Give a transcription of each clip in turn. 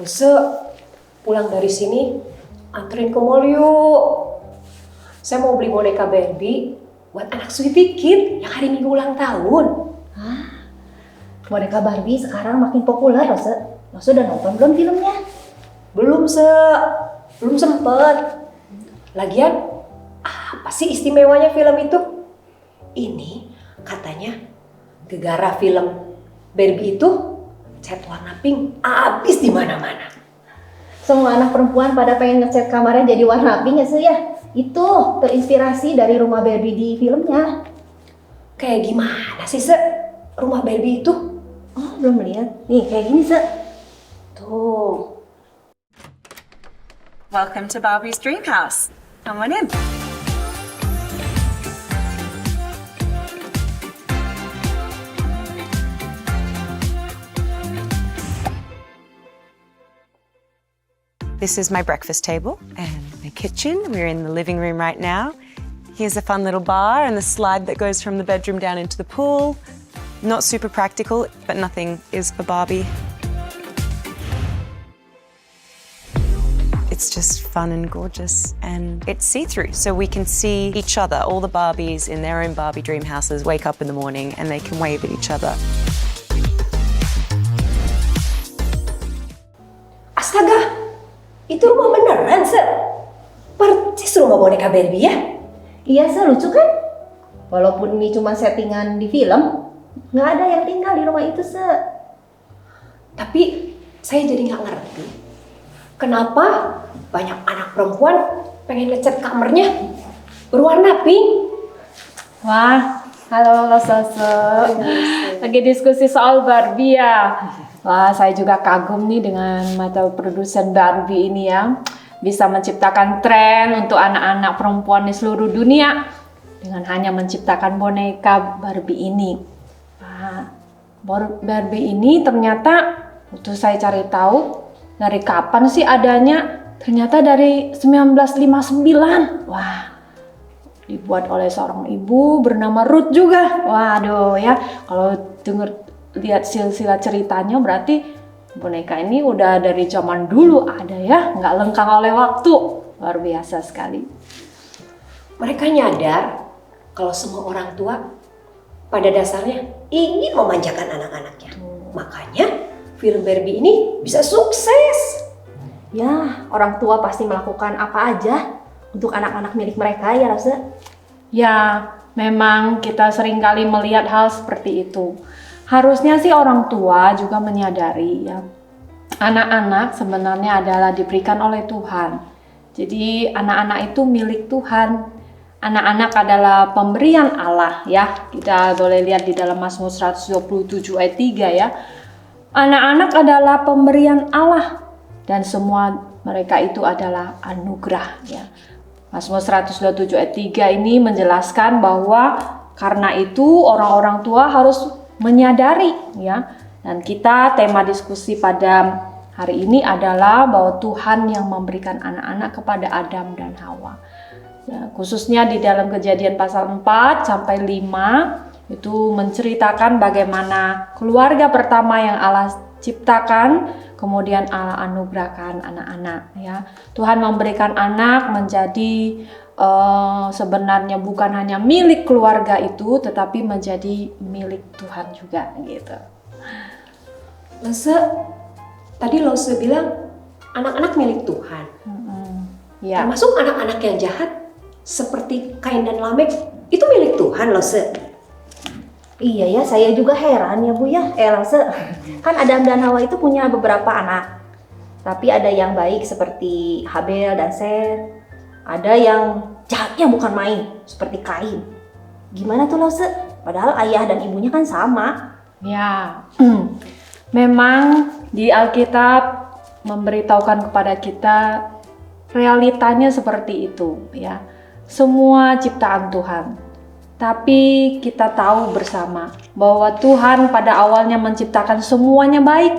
Se pulang dari sini anterin ke mall yuk. Saya mau beli boneka Barbie buat anak Sweetie Kid yang hari Minggu ulang tahun. Hah? Boneka Barbie sekarang makin populer loh, Se. Lo sudah nonton belum filmnya? Belum sempet. Lagian apa sih istimewanya film itu? Ini katanya gegara film Barbie itu cat warna pink abis di mana-mana. Semua anak perempuan pada pengen ngecat kamarnya jadi warna pink ya, Se ya? Itu terinspirasi dari rumah Barbie di filmnya. Kayak gimana sih, Se? Rumah Barbie itu? Oh, belum lihat. Nih, kayak gini, Se. Tuh. Welcome to Barbie's Dream House. Come on in. This is my breakfast table and my kitchen. We're in the living room right now. Here's a fun little bar and the slide that goes from the bedroom down into the pool. Not super practical, but nothing is for Barbie. It's just fun and gorgeous, and it's see-through, so we can see each other. All the Barbies in their own Barbie dream houses wake up in the morning and they can wave at each other. Astaga, itu rumah beneran, Se? Persis rumah boneka Barbie ya? Iya, Se, lucu kan? Walaupun ini cuma settingan di film, nggak ada yang tinggal di rumah itu, Se. Tapi saya jadi nggak ngerti kenapa banyak anak perempuan pengen ngecat kamarnya berwarna pink. Wah, halo Sese. Lagi diskusi soal Barbie ya. Wah, saya juga kagum nih dengan mata produsen Barbie ini ya. Bisa menciptakan tren untuk anak-anak perempuan di seluruh dunia dengan hanya menciptakan boneka Barbie ini. Wah, Barbie ini ternyata waktu saya cari tahu dari kapan sih adanya? Ternyata dari 1959. Wah, dibuat oleh seorang ibu bernama Ruth juga. Waduh ya, kalau lihat silsilah ceritanya berarti boneka ini udah dari zaman dulu ada ya, nggak lengkang oleh waktu. Luar biasa sekali. Mereka nyadar kalau semua orang tua pada dasarnya ingin memanjakan anak-anaknya. Makanya film Barbie ini bisa sukses. Ya, orang tua pasti melakukan apa aja untuk anak-anak milik mereka ya, Rose. Ya, memang kita seringkali melihat hal seperti itu. Harusnya sih orang tua juga menyadari ya, anak-anak sebenarnya adalah diberikan oleh Tuhan. Jadi anak-anak itu milik Tuhan. Anak-anak adalah pemberian Allah ya. Kita boleh lihat di dalam Mazmur 127 ayat 3 ya. Anak-anak adalah pemberian Allah dan semua mereka itu adalah anugerah ya. Mazmur 127 ayat 3 ini menjelaskan bahwa karena itu orang-orang tua harus menyadari ya. Dan kita tema diskusi pada hari ini adalah bahwa Tuhan yang memberikan anak-anak kepada Adam dan Hawa. Ya, khususnya di dalam Kejadian pasal 4 sampai 5 itu menceritakan bagaimana keluarga pertama yang Allah ciptakan, kemudian Allah anugerahkan anak-anak ya. Tuhan memberikan anak menjadi sebenarnya bukan hanya milik keluarga itu, tetapi menjadi milik Tuhan juga gitu. Tadi Lose bilang anak-anak milik Tuhan. Ya. Termasuk anak-anak yang jahat seperti Kain dan Lamek itu milik Tuhan, Lose. Iya ya, saya juga heran ya Bu ya, Rose. Kan Adam dan Hawa itu punya beberapa anak. Tapi ada yang baik seperti Habel dan Set. Ada yang jahatnya bukan main, seperti Kain. Gimana tuh Rose? Padahal ayah dan ibunya kan sama. Ya, memang di Alkitab memberitahukan kepada kita realitanya seperti itu ya. Semua ciptaan Tuhan. Tapi kita tahu bersama bahwa Tuhan pada awalnya menciptakan semuanya baik.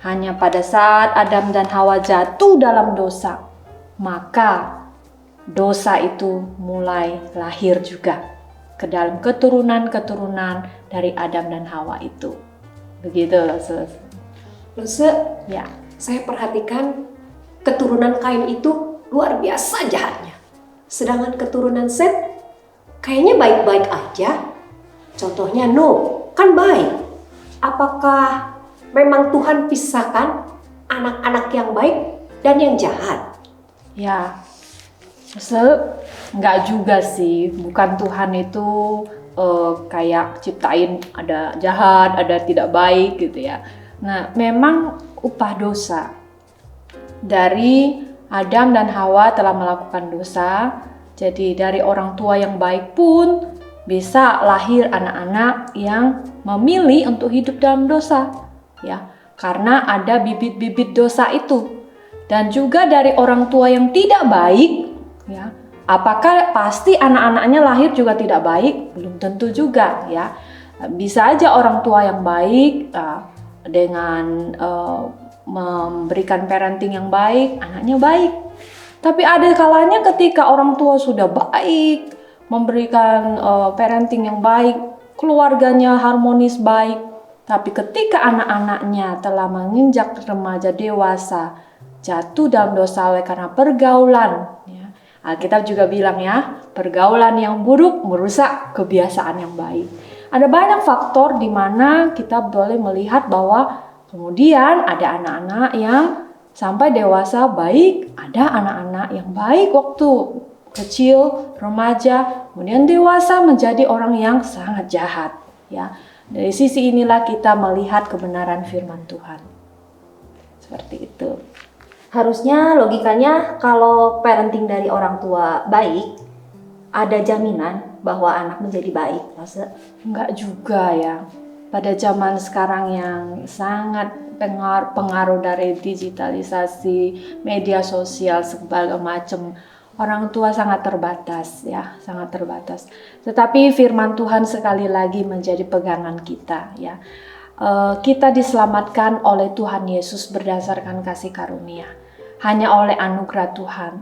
Hanya pada saat Adam dan Hawa jatuh dalam dosa, maka dosa itu mulai lahir juga ke dalam keturunan dari Adam dan Hawa itu. Begitu loh, Sus. Lose, Ya. saya perhatikan keturunan Kain itu luar biasa jahatnya. Sedangkan keturunan Set kayaknya baik-baik aja. Contohnya Nuh, kan baik. Apakah memang Tuhan pisahkan anak-anak yang baik dan yang jahat? Ya, enggak juga sih. Bukan Tuhan itu kayak ciptain ada jahat, ada tidak baik gitu ya. Nah, memang upah dosa dari Adam dan Hawa telah melakukan dosa. Jadi dari orang tua yang baik pun bisa lahir anak-anak yang memilih untuk hidup dalam dosa, ya, karena ada bibit-bibit dosa itu. Dan juga dari orang tua yang tidak baik, ya, apakah pasti anak-anaknya lahir juga tidak baik? Belum tentu juga, ya. Bisa aja orang tua yang baik dengan memberikan parenting yang baik, anaknya baik. Tapi ada kalanya ketika orang tua sudah baik, memberikan parenting yang baik, keluarganya harmonis baik, tapi ketika anak-anaknya telah menginjak remaja dewasa, jatuh dalam dosa oleh karena pergaulan, ya. Alkitab juga bilang ya, pergaulan yang buruk merusak kebiasaan yang baik. Ada banyak faktor di mana kita boleh melihat bahwa kemudian ada anak-anak yang sampai dewasa baik, ada anak-anak yang baik waktu kecil, remaja, kemudian dewasa menjadi orang yang sangat jahat, ya. Dari sisi inilah kita melihat kebenaran firman Tuhan. Seperti itu. Harusnya logikanya kalau parenting dari orang tua baik, ada jaminan bahwa anak menjadi baik, masa? Enggak juga ya. Pada zaman sekarang yang sangat pengaruh dari digitalisasi, media sosial, segala macam, orang tua sangat terbatas ya, sangat terbatas. Tetapi firman Tuhan sekali lagi menjadi pegangan kita ya. Kita diselamatkan oleh Tuhan Yesus berdasarkan kasih karunia. Hanya oleh anugerah Tuhan.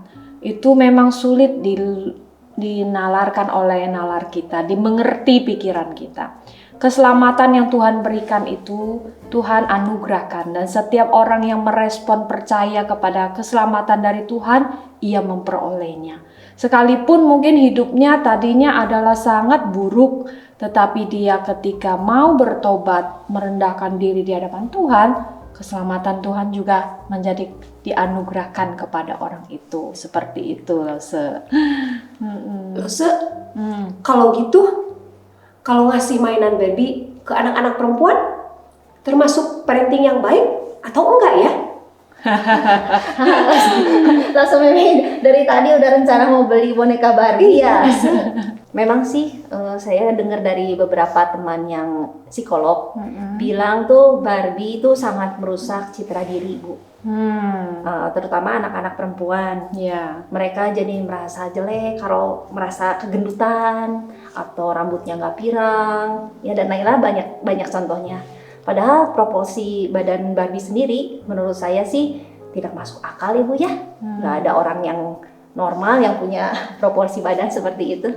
Itu memang sulit dinalarkan oleh nalar kita, dimengerti pikiran kita. Keselamatan yang Tuhan berikan itu Tuhan anugerahkan, dan setiap orang yang merespon percaya kepada keselamatan dari Tuhan, ia memperolehnya. Sekalipun mungkin hidupnya tadinya adalah sangat buruk, tetapi dia ketika mau bertobat, merendahkan diri di hadapan Tuhan, keselamatan Tuhan juga menjadi dianugerahkan kepada orang itu. Seperti itu loh, Kalau gitu, kalau ngasih mainan Barbie ke anak-anak perempuan, termasuk parenting yang baik atau enggak ya? Langsung Mimi dari tadi udah rencana mau beli boneka Barbie ya. Memang sih saya dengar dari beberapa teman yang psikolog bilang tuh Barbie itu sangat merusak citra diri, Bu. Terutama anak-anak perempuan. Ya. Mereka jadi merasa jelek kalau merasa kegendutan atau rambutnya nggak pirang, ya, dan lain-lain, banyak contohnya. Padahal proporsi badan Barbie sendiri menurut saya sih tidak masuk akal ya, Bu ya. Nggak ada orang yang normal yang punya proporsi badan seperti itu.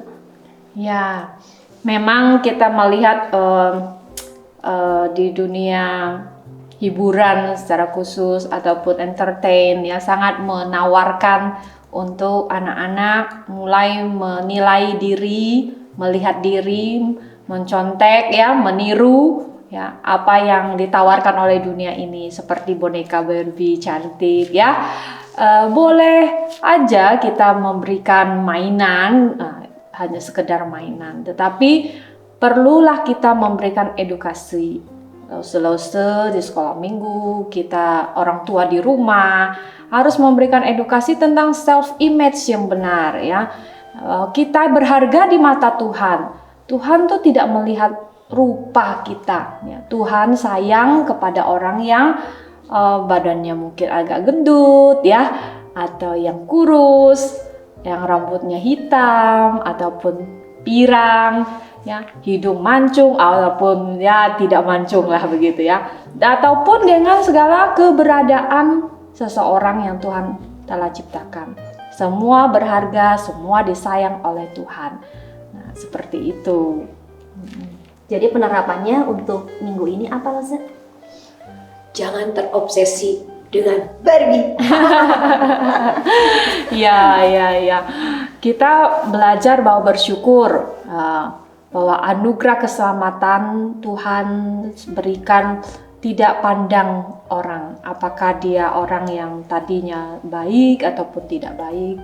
Ya, memang kita melihat di dunia hiburan secara khusus ataupun entertain ya, sangat menawarkan untuk anak-anak mulai menilai diri, melihat diri, mencontek ya, meniru ya apa yang ditawarkan oleh dunia ini, seperti boneka Barbie cantik ya. Boleh aja kita memberikan mainan, hanya sekedar mainan, tetapi perlulah kita memberikan edukasi. Lause di sekolah minggu, kita orang tua di rumah harus memberikan edukasi tentang self image yang benar ya. Kita berharga di mata Tuhan. Tuhan tuh tidak melihat rupa kita ya. Tuhan sayang kepada orang yang badannya mungkin agak gendut ya, atau yang kurus, yang rambutnya hitam ataupun pirang ya, hidung mancung ataupun ya tidak mancung lah begitu ya, ataupun dengan segala keberadaan seseorang yang Tuhan telah ciptakan. Semua berharga, semua disayang oleh Tuhan. Nah, seperti itu. Jadi penerapannya untuk minggu ini apa, Lase? Jangan terobsesi dengan Barbie. Ya. Kita belajar bahwa bersyukur, bahwa anugerah keselamatan Tuhan berikan tidak pandang orang, apakah dia orang yang tadinya baik ataupun tidak baik,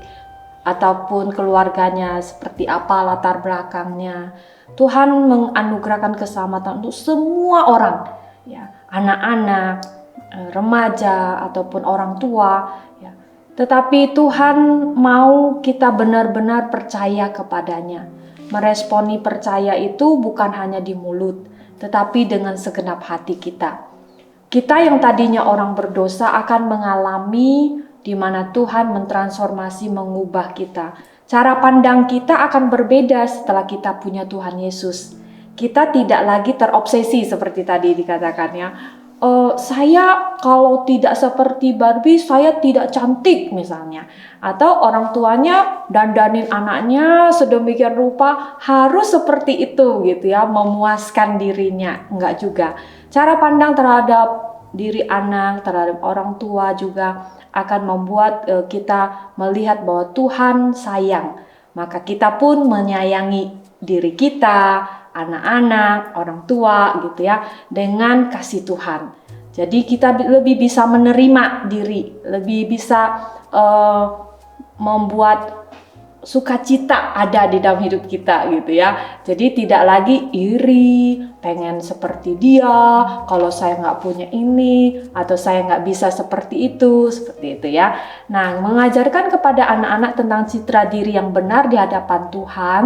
ataupun keluarganya seperti apa latar belakangnya. Tuhan menganugerahkan keselamatan untuk semua orang, ya, anak-anak, remaja ataupun orang tua, ya. Tetapi Tuhan mau kita benar-benar percaya kepadanya. Meresponi percaya itu bukan hanya di mulut, tetapi dengan segenap hati kita. Kita yang tadinya orang berdosa akan mengalami di mana Tuhan mentransformasi, mengubah kita. Cara pandang kita akan berbeda setelah kita punya Tuhan Yesus. Kita tidak lagi terobsesi seperti tadi dikatakannya. Saya kalau tidak seperti Barbie, saya tidak cantik misalnya. Atau orang tuanya dandanin anaknya sedemikian rupa, harus seperti itu gitu ya, memuaskan dirinya. Enggak juga. Cara pandang terhadap diri anak, terhadap orang tua juga akan membuat kita melihat bahwa Tuhan sayang. Maka kita pun menyayangi diri kita, anak-anak, orang tua gitu ya, dengan kasih Tuhan. Jadi kita lebih bisa menerima diri, lebih bisa membuat sukacita ada di dalam hidup kita gitu ya. Jadi tidak lagi iri, pengen seperti dia, kalau saya nggak punya ini, atau saya nggak bisa seperti itu ya. Nah, mengajarkan kepada anak-anak tentang citra diri yang benar di hadapan Tuhan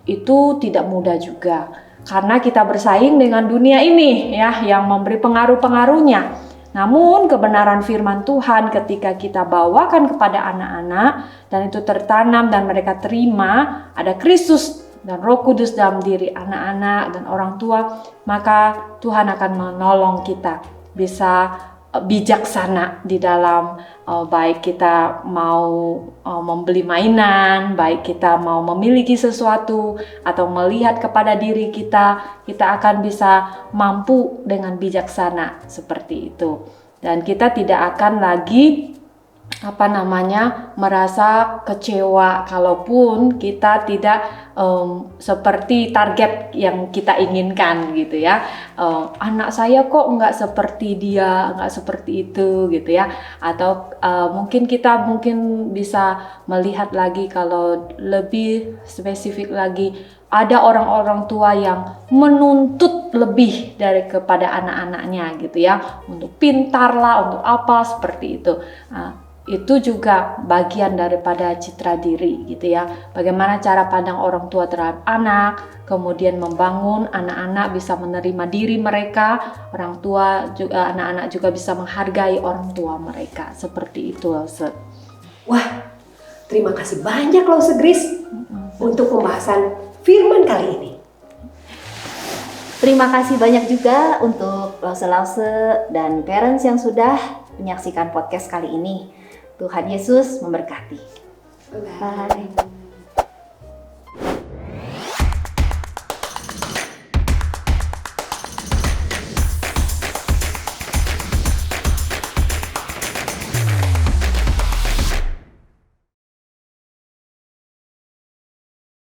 itu tidak mudah juga. Karena kita bersaing dengan dunia ini ya, yang memberi pengaruh-pengaruhnya. Namun kebenaran firman Tuhan ketika kita bawakan kepada anak-anak dan itu tertanam dan mereka terima, ada Kristus dan Roh Kudus dalam diri anak-anak dan orang tua, maka Tuhan akan menolong kita bisa bijaksana di dalam baik kita mau membeli mainan, baik kita mau memiliki sesuatu atau melihat kepada diri kita, kita akan bisa mampu dengan bijaksana seperti itu. Dan kita tidak akan lagi merasa kecewa kalaupun kita tidak seperti target yang kita inginkan gitu ya. Anak saya kok nggak seperti dia, nggak seperti itu gitu ya. Atau mungkin kita bisa melihat lagi kalau lebih spesifik lagi, ada orang-orang tua yang menuntut lebih dari kepada anak-anaknya gitu ya, untuk pintar lah, untuk apa seperti itu. Itu juga bagian daripada citra diri gitu ya. Bagaimana cara pandang orang tua terhadap anak, kemudian membangun anak-anak bisa menerima diri mereka, orang tua juga, anak-anak juga bisa menghargai orang tua mereka. Seperti itu, Lause. Wah, terima kasih banyak Lause Grace untuk pembahasan firman kali ini. Terima kasih banyak juga untuk Lause-Lause dan parents yang sudah menyaksikan podcast kali ini. Tuhan Yesus memberkati. Bye.